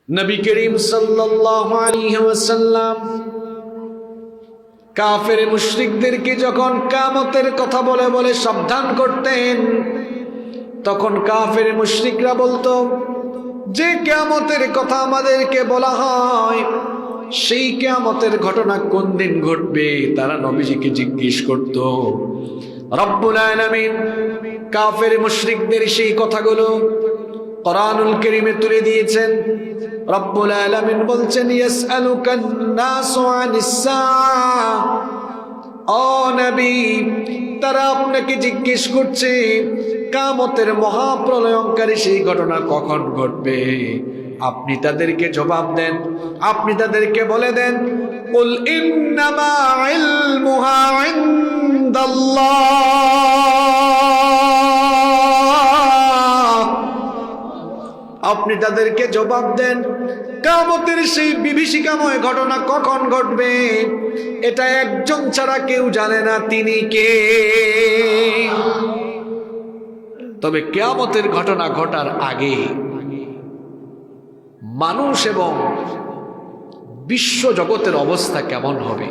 নবী করিম সাল্লাল্লাহু আলাইহি ওয়াসাল্লাম কাফের মুশরিকদেরকে যখন কিয়ামতের কথা বলে বলে সাবধান করতেন, তখন কাফের মুশরিকরা বলতো যে কিয়ামতের কথা আমাদেরকে বলা হয় সেই কিয়ামতের ঘটনা কোন দিন ঘটবে তারা নবীজিকে জিজ্ঞেস করত। রব্বুল আলামিন কাফের মুশরিকদের সেই কথাগুলো কোরআনুল কারীমে তুলে দিয়েছেন। রব্বুল আলামিন বলছেন ইয়াসআলুকান নাসু আনিস সাআহ, ও নবী তারা আপনাকে জিজ্ঞেস করছে কিয়ামতের মহাপ্রলয়ঙ্কারী সেই ঘটনা কখন ঘটবে। আপনি তাদেরকে জবাব দেন, আপনি তাদেরকে বলে দেন কুল ইন্নামা ইলমুহা ইনদাল্লাহ। আপনি তাদেরকে জবাব দেন কিয়ামতের সেই বিভীষিকাময় ঘটনা কখন ঘটবে এটা একজন ছাড়া কেউ জানে না, তিনি কে? তবে কিয়ামতের ঘটনা ঘটার আগে মানুষ এবং বিশ্ব জগতের অবস্থা কেমন হবে,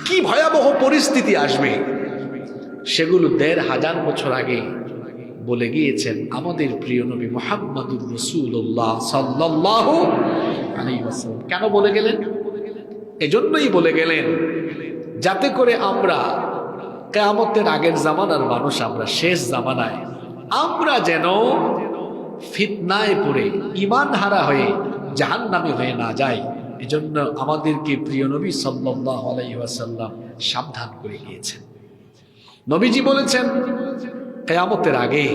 কি ভয়াবহ পরিস্থিতি আসবে, সেগুলো ১৫০০ বছর আগে বলে গিয়েছেন আমাদের প্রিয় নবী মুহাম্মদুর রাসূলুল্লাহ সাল্লাল্লাহু আলাইহি ওয়াসাল্লাম। কেন বলে গেলেন? এজন্যই বলে গেলেন যাতে করে আমরা কিয়ামতের আগের জামানার মানুষ, আমরা শেষ জামানায় আমরা যেন ফিতনায় পড়ে ঈমান হারা হয়ে জাহান্নামী হয়ে না যাই। এজন্য আমাদেরকে প্রিয় নবী সাল্লাল্লাহু আলাইহি ওয়াসাল্লাম সাবধান করে গিয়েছেন। নবীজি বলেছেন কিয়ামতের আগে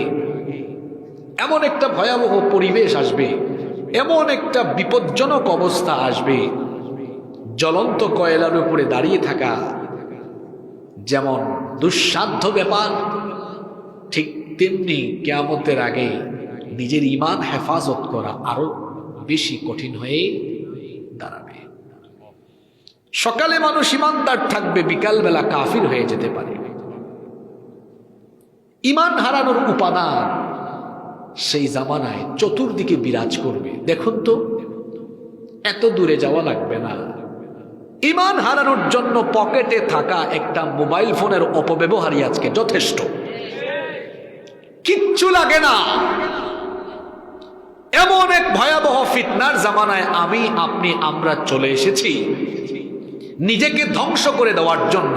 এমন একটা ভয়াবহ পরিবেশ আসবে, এমন একটা বিপজ্জনক অবস্থা আসবে, জ্বলন্ত কয়লার উপরে দাঁড়িয়ে থাকা যেমন দুঃসাধ্য ব্যাপার, ঠিক তেমনি কিয়ামতের আগে নিজের ঈমান হেফাজত করা আরো বেশি কঠিন হয়ে দাঁড়াবে। সকালে মানুষ ঈমানদার থাকবে, বিকালবেলা কাফির হয়ে যেতে পারে। ঈমান হারানোর উপাদান সেই জামানায় চতুর্দিকে বিরাজ করবে। দেখুন তো, এত দূরে যাওয়া লাগবে না। ঈমান হারানোর জন্য পকেটে থাকা একটা মোবাইল ফোনের অপব্যবহারই আজকে যথেষ্ট, কিচ্ছু লাগে না। এমন এক ভয়াবহ ফিতনার জামানায় আমি আপনি আমরা চলে এসেছি নিজেকে ধ্বংস করে দেওয়ার জন্য,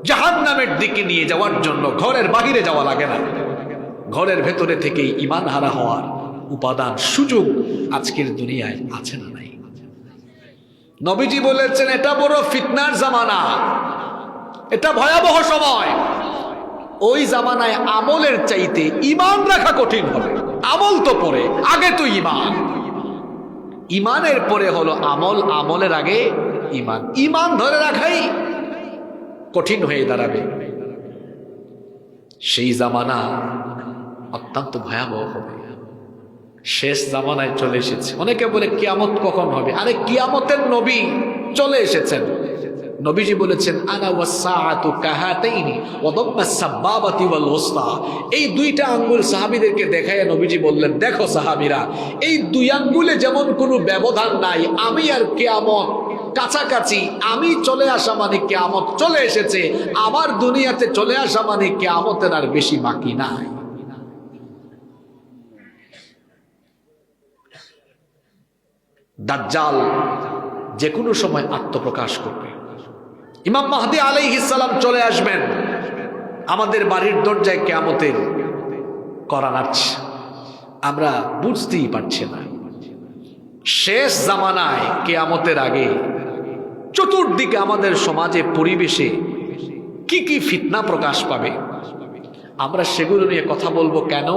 জাহান্নামের দিকে নিয়ে যাওয়ার জন্য। ঘরের বাহিরে যাওয়া লাগে না, ঘরের ভেতরে থেকেই ঈমান হারা হওয়ার উপাদান, সুযোগ আজকের দুনিয়ায় আছে না নাই? নবীজি বলেছেন এটা বড় ফিতনার জামানা, এটা ভয়াবহ সময়। ওই জামানায় আমলের চাইতে ঈমান রাখা কঠিন হবে। আমল তো পরে, আগে তো ঈমান, ঈমানের পরে হলো আমল, আমলের আগে ঈমান। ঈমান ধরে রাখাই কঠিন হয়ে দাঁড়াবে। সেই জামানা অত্যন্ত ভয়াবহ হবে। শেষ জামানায় চলে এসেছে। অনেকে বলে কিয়ামত কখন হবে? আরে কিয়ামতের নবী চলে এসেছেন। নবীজি বলেছেন আনা ওয়াসসাআতু কাহাতাইনি ওয়া দাম্মাস সাবাবাতি ওয়াল উসতা। এই দুইটা আঙ্গুল সাহাবীদেরকে দেখায় নবীজি বললেন, দেখো সাহাবীরা, এই দুই আঙ্গুলে যেমন কোনো ব্যবধান নাই, আমি আর কিয়ামত কাছাকাছি। আমি চলে আসা মানে কিয়ামত চলে এসেছে, আমার দুনিয়াতে চলে আসা মানে কিয়ামতের আর বেশি বাকি নাই। দাজ্জাল যে কোনো সময় আত্মপ্রকাশ করবে। ইমাম মাহদী আলাইহিস সালাম চলে আসবেন। আমাদের বাড়ির দরজায় কিয়ামতের করা নাড়ছে, আমরা বুঝতেই পারছি না। শেষ জামানায় কিয়ামতের আগে চতুর্দিকে আমাদের সমাজে, পরিবেশে কি কি ফিতনা প্রকাশ পাবে, আমরা সেগুলো নিয়ে কথা বলবো। কেন?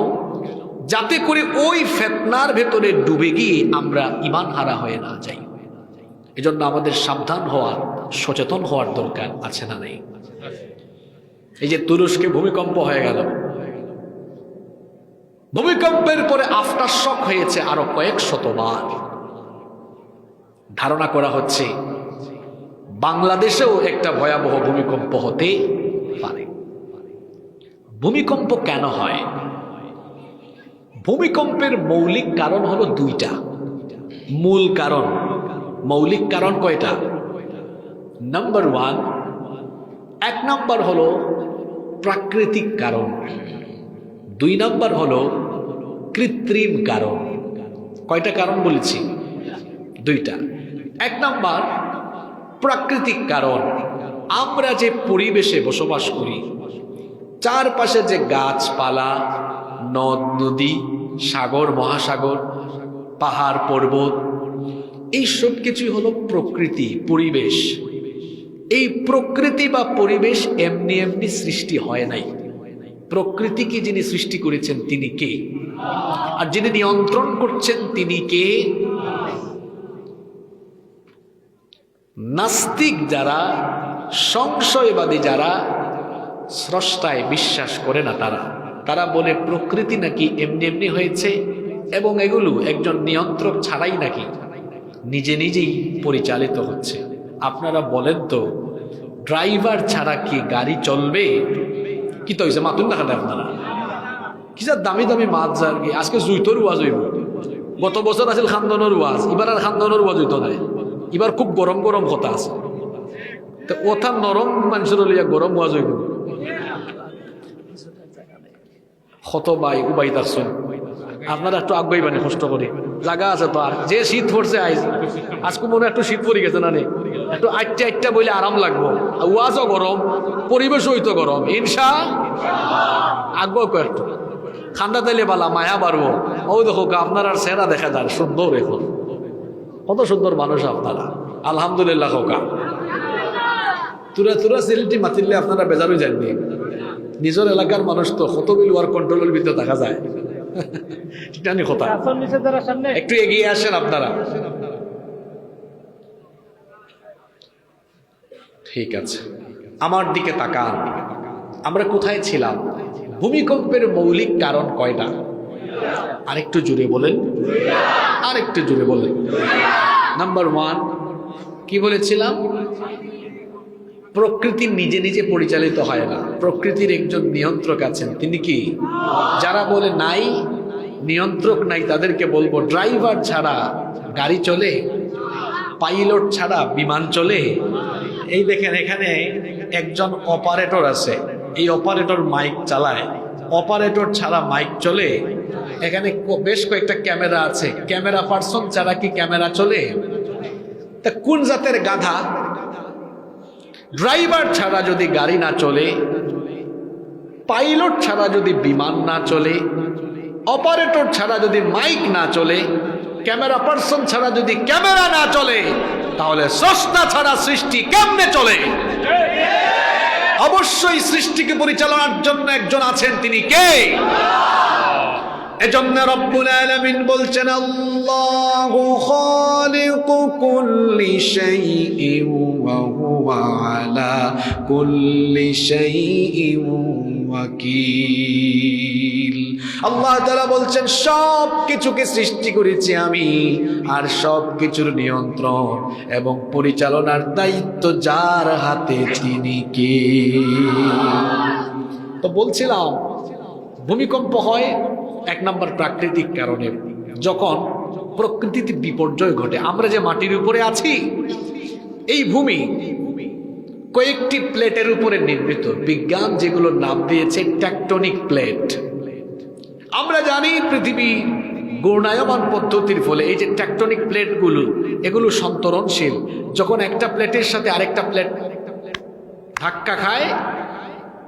যাতে করে ওই ফিতনার ভেতরে ডুবে গিয়ে আমরা ঈমান হারা হয়ে না যাই। এজন্য আমাদের সাবধান হওয়ার, সচেতন হওয়ার দরকার আছে না নেই? এই যে তুরস্কে ভূমিকম্প হয়ে গেল, ভূমিকম্পের পরে আফটার শক হয়েছে আরো কয়েক শতবার। ধারণা করা হচ্ছে বাংলাদেশেও একটা ভয়াবহ ভূমিকম্প হতে পারে। ভূমিকম্প কেন হয়? ভূমিকম্পের মৌলিক কারণ হলো দুইটা। মূল কারণ, মৌলিক কারণ কয়টা? নাম্বার ওয়ান, এক নাম্বার হলো প্রাকৃতিক কারণ, দুই নাম্বার হলো কৃত্রিম কারণ। কয়টা কারণ বলেছি? দুইটা। এক নাম্বার প্রাকৃতিক কারণ, আমরা যে পরিবেশে বসবাস করি, চারপাশে যে গাছপালা, নদ নদী, সাগর মহাসাগর, পাহাড় পর্বত, এই সব কিছুই হলো প্রকৃতি, পরিবেশ। এই প্রকৃতি বা পরিবেশ এমনি এমনি সৃষ্টি হয় নাই। প্রকৃতিকে যিনি সৃষ্টি করেছেন তিনি কে? আর যিনি নিয়ন্ত্রণ করছেন তিনি কে? নাস্তিক যারা, সংশয়বাদী যারা, স্রষ্টায় বিশ্বাস করে না, তারা বলে প্রকৃতি নাকি এমনি এমনি হয়েছে এবং এগুলো একজন নিয়ন্ত্রক ছাড়াই নাকি নিজে নিজেই পরিচালিত হচ্ছে। আপনারা বলেন তো, ড্রাইভার ছাড়া কি গাড়ি চলবে? কি তো হয়েছে মাতুন না আপনারা? কি যা দামি দামি মাছ যার কি আজকে জুইতোর ওয়াজ হইব। গত বছর আছিল খান্দনের ওয়াজ, এবার আর খান্দনের ওয়াজ হইতো নাই। এবার খুব গরম গরম কথা আছে, তো ওথা নরম মানুষের লিয়া গরম ওয়াজ হইব। কত বাই উবাই থাকছেন আপনারা, একটু আগাইবানি কষ্ট করে, জায়গা আছে তো। আর যে শীত পড়ছে আজকে মনে একটু শীত পড়ে গেছে না, একটু আটটা বইলে আরাম লাগবো। ওয়াজও গরম, পরিবেশও হইতো গরম। ইনশা আগবো একটু ঠান্ডা তাইলে বালা মায়া বাড়বো। ও দেখো আপনার আর চেহারা দেখা যায় সুন্দর, এখন কত সুন্দর মানুষ আপনারা, আলহামদুলিল্লাহ। হোকা তুরা তুরা সিলেটি মাতিলে আপনারা বেজারই যাননি। নিজের এলাকার মানুষ তো কত বিল ওয়ার কন্ট্রোলের ভিতরে দেখা যায়। কথা একটু এগিয়ে আসেন আপনারা। ঠিক আছে, আমার দিকে তাকান। আমরা কোথায় ছিলাম? ভূমিকম্পের মৌলিক কারণ কয়টা? আরেকটু জুড়ে বলেন, আরেকটু জুড়ে বলেন। নাম্বার ওয়ান কি বলেছিলাম? প্রকৃতি নিজে নিজে পরিচালিত হয় না, প্রকৃতির একজন নিয়ন্ত্রক আছেন। তিনি কি? যারা বলে নাই, নিয়ন্ত্রক নাই, তাদেরকে বলবো ড্রাইভার ছাড়া গাড়ি চলে? পাইলট ছাড়া বিমান চলে? এই দেখেন এখানে একজন অপারেটর আছে, এই অপারেটর মাইক চালায়। অপারেটর ছাড়া মাইক চলে? এখানে বেশ কয়েকটা ক্যামেরা আছে, ক্যামেরা পার্সন ছাড়া কি ক্যামেরা চলে? তা কোন জাতের গাধা? ড্রাইভার ছাড়া যদি গাড়ি না চলে, পাইলট ছাড়া যদি বিমান না চলে, অপারেটর ছাড়া যদি মাইক না চলে, ক্যামেরা পার্সন ছাড়া যদি ক্যামেরা না চলে, তাহলে স্রষ্টা ছাড়া সৃষ্টি কেমনে চলে? অবশ্যই সৃষ্টিকে পরিচালনার জন্য একজন আছেন, তিনি কে? এজন্য রব্বুল আলামিন বলছেন, আল্লাহু খালিকু কুল্লি শাইইন ওয়া হুয়া আলা কুল্লি শাইইন ওয়াকিল। আল্লাহ তাআলা বলছেন, সব কিছুকে সৃষ্টি করেছি আমি, আর সব কিছুর নিয়ন্ত্রণ এবং পরিচালনার দায়িত্ব যার হাতে তিনি কে? তো বলছিলাম ভূমিকম্প হয় এক নম্বর প্রাকৃতিক কারণে, যখন প্রকৃতিতে বিপর্যয় ঘটে। আমরা যে মাটির উপরে আছি, এই ভূমি কয়েকটি প্লেটের উপরে নির্মিত। বিজ্ঞান যেগুলো নাম দিয়েছে টেকটনিক প্লেট। আমরা জানি পৃথিবী ঘূর্ণায়মান পদ্ধতির ফলে এই যে টেকটনিক প্লেটগুলো, এগুলো সন্তরণশীল। যখন একটা প্লেটের সাথে আরেকটা প্লেট ধাক্কা খায়,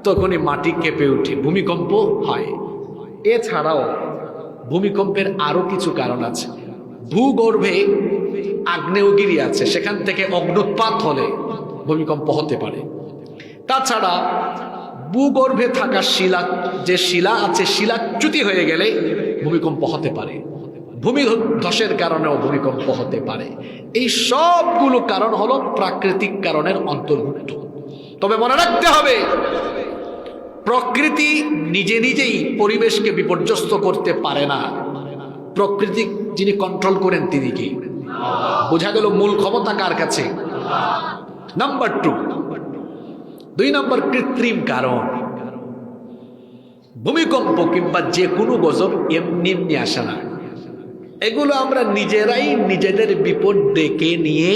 তখনই মাটি কেঁপে ওঠে, ভূমিকম্প হয়। এছাড়াও ভূমিকম্পের আরো কিছু কারণ আছে। ভূগর্ভে আগ্নেয়গিরি আছে, সেখান থেকে অগ্নুৎপাত হলে ভূমিকম্প হতে পারে। তাছাড়া ভূগর্ভে থাকা শিলা, যে শিলা আছে, শিলাচ্যুতি হয়ে গেলে ভূমিকম্প হতে পারে। ভূমিধসের কারণেও ভূমিকম্প হতে পারে। এই সবগুলো কারণ হলো প্রাকৃতিক কারণের অন্তর্ভুক্ত। তবে মনে রাখতে হবে, প্রকৃতি নিজে নিজেই পরিবেশকে বিপর্যস্ত করতে পারে না। প্রকৃতি যিনি কন্ট্রোল করেন তিনি কি? বোঝা গেল মূল ক্ষমতা কার কাছে? নাম্বার টু, দুই নম্বর কৃত্রিম কারণ। ভূমিকম্প কিংবা যে কোনো গজব এমনি এমনি আসে না। এগুলো আমরা নিজেরাই নিজেদের বিপদ ডেকে নিয়ে